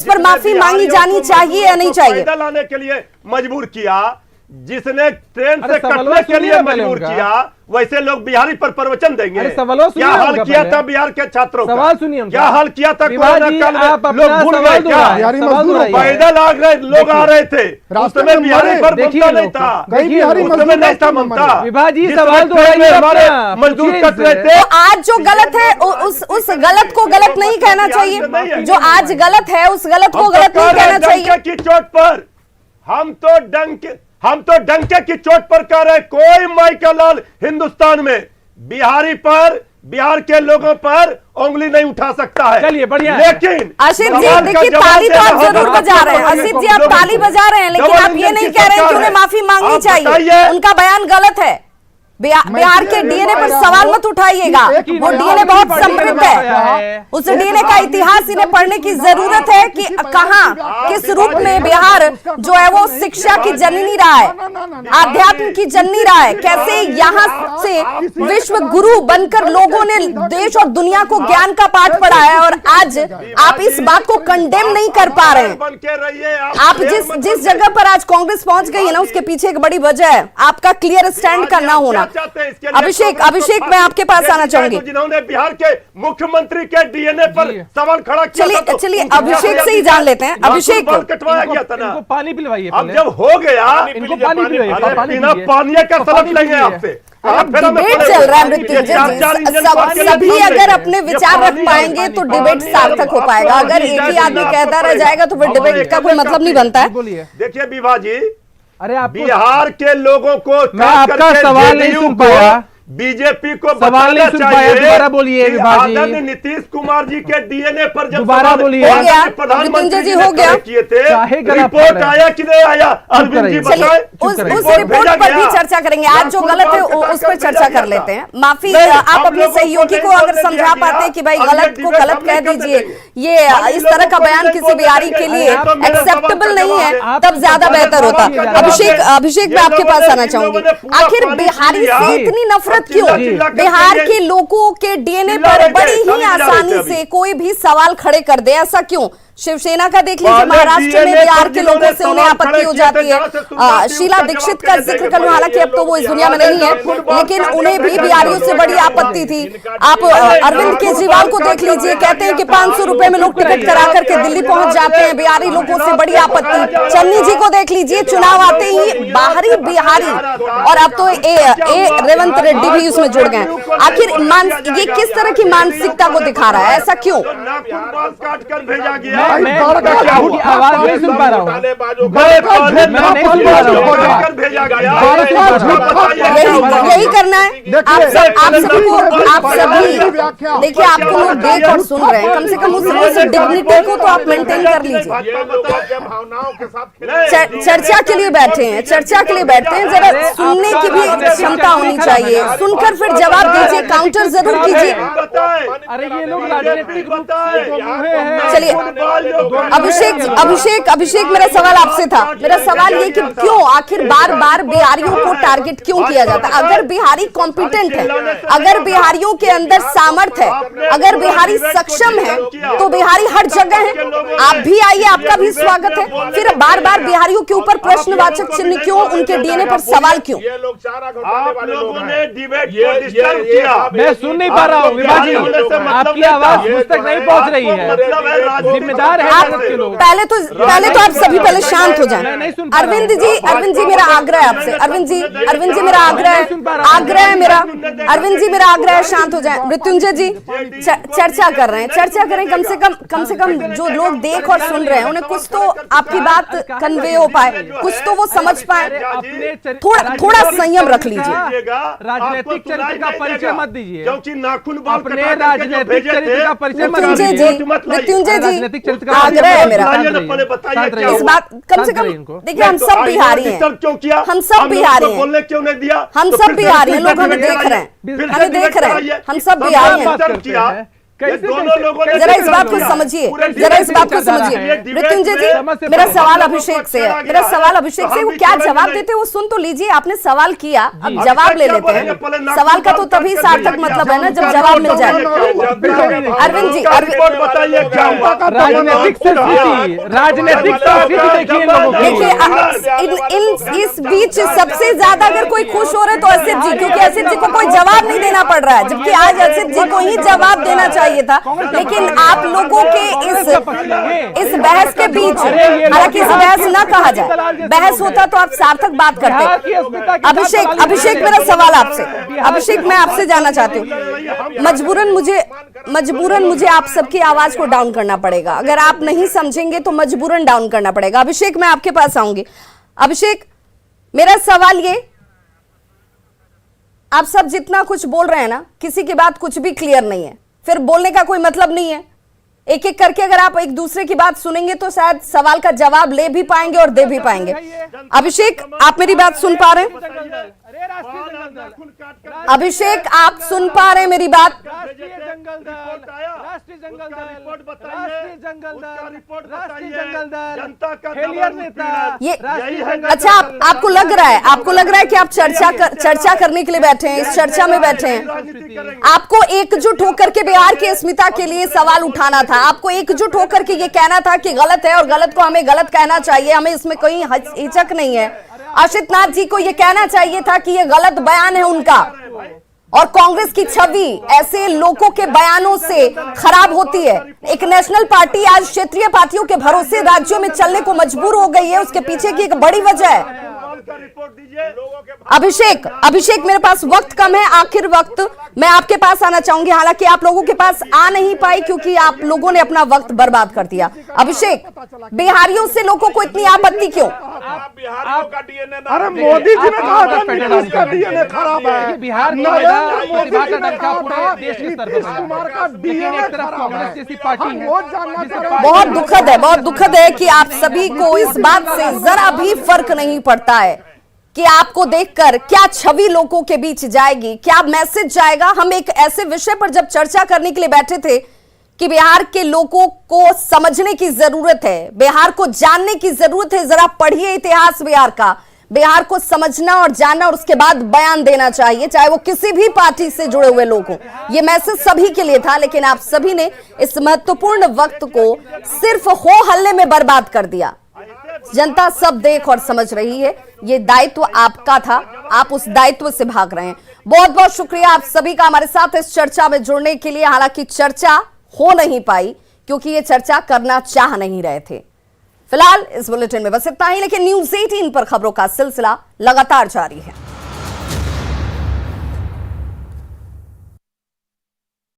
पर माफी मांगी जानी चाहिए या नहीं चाहिए? फायदा लाने के लिए मजबूर किया, जिसने ट्रेन से कटने के लिए मजबूर किया, वैसे लोग बिहारी पर प्रवचन देंगे। क्या हाल किया था बिहार के छात्रों का? सवाल सुनिए, क्या हाल किया था कोरोना काल में? लोग भूल गए क्या? पैदल आ गए लोग, आ रहे थे उस समय बिहारी पर ममता नहीं था, उस समय नहीं था ममता। मजदूर कट रहे थे। आज जो गलत है उस गलत को गलत नहीं कहना चाहिए। जो आज गलत है उस गलत को गलत नहीं कहना चाहिए। की चोट पर हम तो डंके की चोट पर कह रहे, कोई माई का लाल हिंदुस्तान में बिहार के लोगों पर उंगली नहीं उठा सकता है। चलिए बढ़िया। लेकिन असित जी देखिए, ताली तो आप जरूर बजा रहे हैं। असित जी आप ताली बजा रहे हैं, लेकिन आप ये नहीं कह रहे हैं कि उन्हें माफी मांगनी चाहिए। उनका बयान गलत है। बिहार के डीएनए पर सवाल मत उठाइएगा। वो डीएनए बहुत समृद्ध है। उस डीएनए का इतिहास इन्हें पढ़ने की जरूरत है कि कहां किस रूप में बिहार जो है वो शिक्षा की जननी रहा है, आध्यात्म की जननी रहा है। कैसे यहां से विश्व गुरु बनकर लोगों ने देश और दुनिया को ज्ञान का पाठ पढ़ाया है। और आज आप इस बात को कंडेम नहीं कर पा रहे हैं। आप जिस जगह पर आज कांग्रेस पहुंच गई है ना, उसके पीछे एक बड़ी वजह है आपका क्लियर स्टैंड करना होना। अभिषेक मैं आपके पास आना चाहूंगी। जिन्होंने बिहार के मुख्यमंत्री के डीएनए पर सवाल खड़ा किया, चलिए अभिषेक से ही जान लेते हैं। अभिषेक कटवाया गया था ना, इनको पानी पिलवाइए। अब जब हो गया इनको पानी पिलवाइए। बिना पानी का सबक लेंगे आपसे। डिबेट चल रहा है मृत्युंजय। सभी अगर अपने विचार रख पाएंगे तो डिबेट सार्थक हो पाएगा। अगर एक ही आदमी कहता रह जाएगा तो फिर डिबेट का कोई मतलब नहीं बनता है। देखिए विभा जी, अरे आप बिहार के लोगों को मैं आपका सवाल नहीं सुन पाया। बीजेपी को सवाल नहीं सुन पाया, दोबारा बोलिए विभाजी। नीतीश कुमार जी के डीएनए पर जब दोबारा बोलिए। प्रधानमंत्री जी हो गया किए थे, रिपोर्ट आया कि नहीं आया? अरविंद जी बताएं। उस रिपोर्ट पर भी चर्चा करेंगे। आज जो गलत है उस पर चर्चा कर लेते हैं। माफी आप अपने सहयोगी को अगर समझा पाते हैं कि भाई गलत को गलत कह दीजिए, ये इस तरह का बयान किसी बिहारी के लिए एक्सेप्टेबल नहीं है, तब ज्यादा बेहतर होता। अभिषेक मैं आपके पास आना चाहूंगी। आखिर बिहारी से इतनी नफरत क्यों? बिहार के लोगों के डीएनए पर बड़ी ही आसानी से कोई भी सवाल खड़े कर दे, ऐसा क्यों? शिवसेना का देख लीजिए, महाराष्ट्र में बिहार के लोगों से उन्हें आपत्ति हो जाती है। शीला दीक्षित का जिक्र कर लूं, हालांकि अब तो वो इस दुनिया में नहीं है, लेकिन उन्हें भी बिहारियों से बड़ी आपत्ति थी। आप अरविंद केजरीवाल को देख लीजिए, कहते हैं कि 500 रुपए में लोग टिकट करा करके दिल्ली पहुंच जाते हैं, बिहारी लोगों से बड़ी आपत्ति। चन्नी जी को देख लीजिए, चुनाव आते ही बाहरी बिहारी, और अब तो रेवंत रेड्डी भी उसमें जुड़ गए। आखिर ये किस तरह की मानसिकता को दिखा रहा है? ऐसा क्यों? मैं आवाज नहीं सुन पा रहा हूँ। यही करना है आप सभी। देखिए आपको लोग देख और सुन रहे हैं, कम से कम उस डिग्निटी को तो आप मेंटेन कर लीजिए। चर्चा के लिए बैठे हैं, जरा सुनने की भी क्षमता होनी चाहिए। सुनकर फिर जवाब दीजिए, काउंटर जरूर कीजिए। अरे ये लोग राजनीतिक रूप से चलिए अभिषेक मेरा सवाल आपसे था। मेरा सवाल ये कि क्यों आखिर बार बार बिहारियों को टारगेट क्यों किया जाता है? अगर बिहारी कॉम्पिटेंट है, अगर बिहारियों के अंदर सामर्थ्य है, अगर बिहारी सक्षम है, तो बिहारी हर जगह है। आप भी आइए, आपका भी स्वागत है। फिर बार बार बिहारियों के ऊपर प्रश्नवाचक चिन्ह क्यों? उनके डीएनए पर सवाल क्यों? मैं सुन नहीं पा रहा हूँ विभाजी, आपकी आवाज मुझ तक नहीं पहुँच रही है। जिम्मेदार है पहले तो आप सभी पहले शांत हो जाएं। अरविंद जी मेरा आग्रह है आपसे। अरविंद जी मेरा आग्रह है मेरा। अरविंद जी मेरा आग्रह है, शांत हो जाएं। मृत्युंजय जी चर्चा कर रहे हैं, चर्चा करें। कम से कम जो लोग देख और सुन रहे हैं उन्हें कुछ तो आपकी बात कन्वे हो पाए, कुछ तो वो समझ पाए। थोड़ा संयम रख लीजिए। राजनीतिक चरित्र का परिचय मत दीजिए, अपने राजनीतिक चरित्र का परिचय मत मृत्युंजय जी आग्रह है मेरा। इस बात कम से कम देखिए, हम सब बिहारी हैं, हम सब बिहारी हैं, बोलने क्यों नहीं दिया? हम सब बिहारी हैं। लोग हमें देख रहे हैं, हम सब बिहारी हैं। दोनों लोगों ने जरा इस बात को समझिए, जरा इस बात को समझिए। मृत्युंजय जी, मेरा सवाल अभिषेक से है, मेरा सवाल अभिषेक से, वो क्या जवाब देते वो सुन तो लीजिए। आपने सवाल किया, अब जवाब ले लेते हैं। सवाल का तो तभी सार्थक मतलब है ना जब जवाब मिल जाए। अरविंद जी, बताइए क्या हुआ? राजनीतिक देखिए, इस बीच सबसे ज्यादा अगर कोई खुश हो रहे तो असित जी, क्योंकि असित जी को कोई जवाब नहीं देना पड़ रहा है, जबकि आज असित जी को ही जवाब देना चाहिए था। लेकिन आप लोगों के इस बहस के बीच, हालांकि इस बहस ना कहा जाए, बहस होता तो आप सार्थक बात करते। अभिषेक मेरा सवाल आपसे, अभिषेक मैं आपसे जानना चाहती हूँ, मजबूरन मुझे आप सबकी आवाज को डाउन करना पड़ेगा। अगर आप नहीं समझेंगे तो मजबूरन डाउन करना पड़ेगा। अभिषेक, मैं आपके पास आऊंगी। अभिषेक, मेरा सवाल ये, आप सब जितना कुछ बोल रहे हैं ना, किसी की बात कुछ भी क्लियर नहीं है, फिर बोलने का कोई मतलब नहीं है। एक एक करके अगर आप एक दूसरे की बात सुनेंगे तो शायद सवाल का जवाब ले भी पाएंगे और दे भी पाएंगे। अभिषेक, आप मेरी बात सुन पा रहे हैं? अभिषेक, आप सुन पा रहे हैं मेरी बात? ये अच्छा, आपको लग रहा है कि आप चर्चा करने के लिए बैठे हैं, इस चर्चा में बैठे हैं। आपको एकजुट होकर के बिहार की अस्मिता के लिए सवाल उठाना था, आपको एकजुट होकर के ये कहना था कि गलत है और गलत को हमें गलत कहना चाहिए, हमें इसमें कोई हिचक नहीं है। असित नाथ जी को ये कहना चाहिए था कि ये गलत बयान है उनका, और कांग्रेस की छवि ऐसे लोगों के बयानों से खराब होती है। एक नेशनल पार्टी आज क्षेत्रीय पार्टियों के भरोसे राज्यों में चलने को मजबूर हो गई है, उसके पीछे की एक बड़ी वजह है। अभिषेक, मेरे पास वक्त कम है, आखिर वक्त मैं आपके पास आना चाहूंगी, हालांकि आप लोगों के पास आ नहीं पाई क्योंकि आप लोगों ने अपना वक्त बर्बाद कर दिया। अभिषेक, बिहारियों से लोगों को इतनी आपत्ति क्यों? अरे मोदी जी ने कहा था नीतीश का डीएनए खराब है, बिहार में बहुत दुखद है कि आप सभी को इस बात से जरा भी फर्क नहीं पड़ता है कि आपको देखकर क्या छवि लोगों के बीच जाएगी, क्या मैसेज जाएगा। हम एक ऐसे विषय पर जब चर्चा करने के लिए बैठे थे कि बिहार के लोगों को समझने की जरूरत है, बिहार को जानने की जरूरत है। जरा पढ़िए इतिहास बिहार का, बिहार को समझना और जानना और उसके बाद बयान देना चाहिए, चाहे वो किसी भी पार्टी से जुड़े हुए लोग हों। ये मैसेज सभी के लिए था, लेकिन आप सभी ने इस महत्वपूर्ण वक्त को सिर्फ हो हल्ले में बर्बाद कर दिया। जनता सब देख और समझ रही है, ये दायित्व आपका था, आप उस दायित्व से भाग रहे हैं। बहुत बहुत शुक्रिया आप सभी का हमारे साथ इस चर्चा में जुड़ने के लिए। हालांकि चर्चा हो नहीं पाई क्योंकि ये चर्चा करना चाह नहीं रहे थे। फिलहाल इस बुलेटिन में बस इतना ही, लेकिन न्यूज़ 18 पर खबरों का सिलसिला लगातार जारी है।